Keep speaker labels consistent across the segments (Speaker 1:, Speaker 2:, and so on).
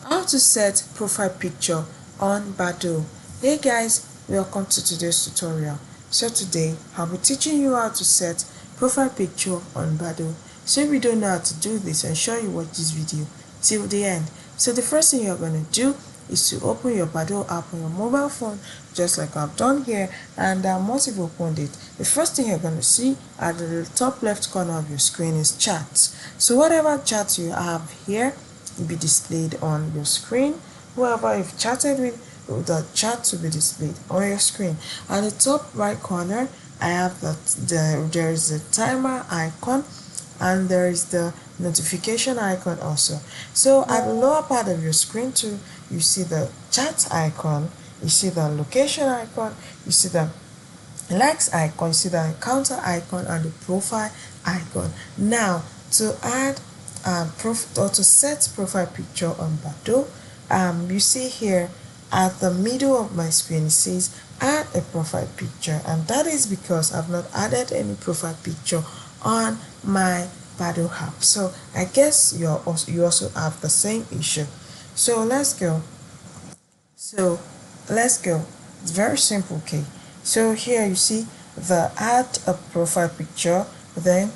Speaker 1: How to set profile picture on Badoo. Hey guys, welcome to today's tutorial. So today I'll be teaching you how to set profile picture on Badoo. So if you don't know how to do this, ensure you watch this video till the end. So the first thing you're going to do is to open your Badoo app on your mobile phone, just like I've done here. And once you've opened it, the first thing you're going to see at the top left corner of your screen is chats. So whatever chat you have here will be displayed on your screen. Whoever you've chatted with, the chat will be displayed on your screen. At the top right corner, I have there is a timer icon and there is the notification icon also. So at the lower part of your screen too, you see the chat icon, you see the location icon, you see the likes icon, you see the encounter icon and the profile icon. Now to add to set profile picture on Badoo, you see here at the middle of my screen it says add a profile picture, and that is because I've not added any profile picture on my Badoo app. So I guess you also have the same issue. So let's go. It's very simple. Okay, so here you see the add a profile picture, then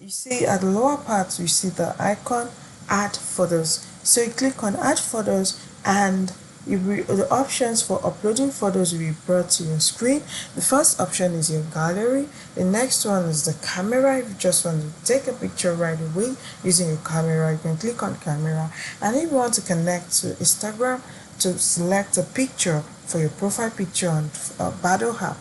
Speaker 1: you see at the lower part you see the icon add photos. So you click on add photos and the options for uploading photos will be brought to your screen. The first option is your gallery. The next one is the camera. If you just want to take a picture right away using your camera, you can click on camera. And if you want to connect to Instagram, to select a picture for your profile picture on Badoo app,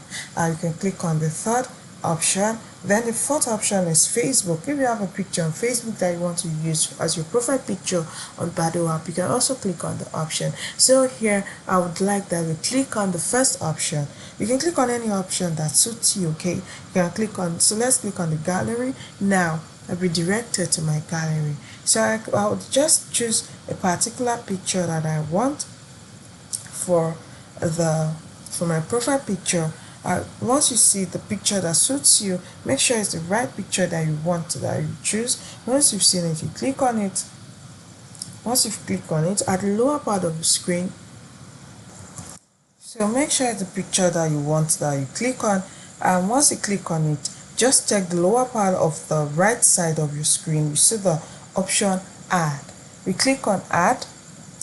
Speaker 1: you can click on the third option. Then the fourth option is Facebook. If you have a picture on Facebook that you want to use as your profile picture on Badoo app, you can also click on the option. So here I would like that we click on the first option. You can click on any option that suits you. Okay, you can click on, so let's click on the gallery. Now I'll be directed to my gallery. So I would just choose a particular picture that I want for my profile picture. Once you see the picture that suits you, make sure it's the right picture that you want, that you choose. Once you've seen it, you click on it. Once you've clicked on it, at the lower part of the screen, so make sure it's the picture that you want that you click on. And once you click on it, just check the lower part of the right side of your screen. You see the option add. We click on add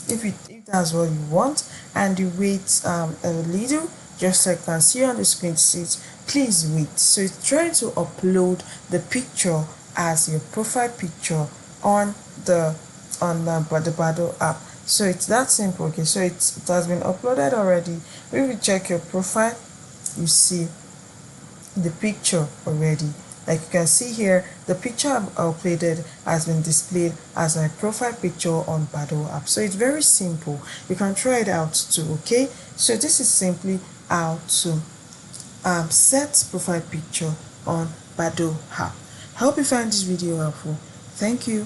Speaker 1: if that's what you want, and you wait a little. Just like you can see on the screen, it says please wait. So it's trying to upload the picture as your profile picture on the Badoo app. So it's that simple. Okay, so it has been uploaded already. If you check your profile, you see the picture already. Like you can see here, the picture I've uploaded has been displayed as my profile picture on Badoo app. So it's very simple. You can try it out too. Okay, so this is simply how to set profile picture on Badoo app. I hope you find this video helpful. Thank you.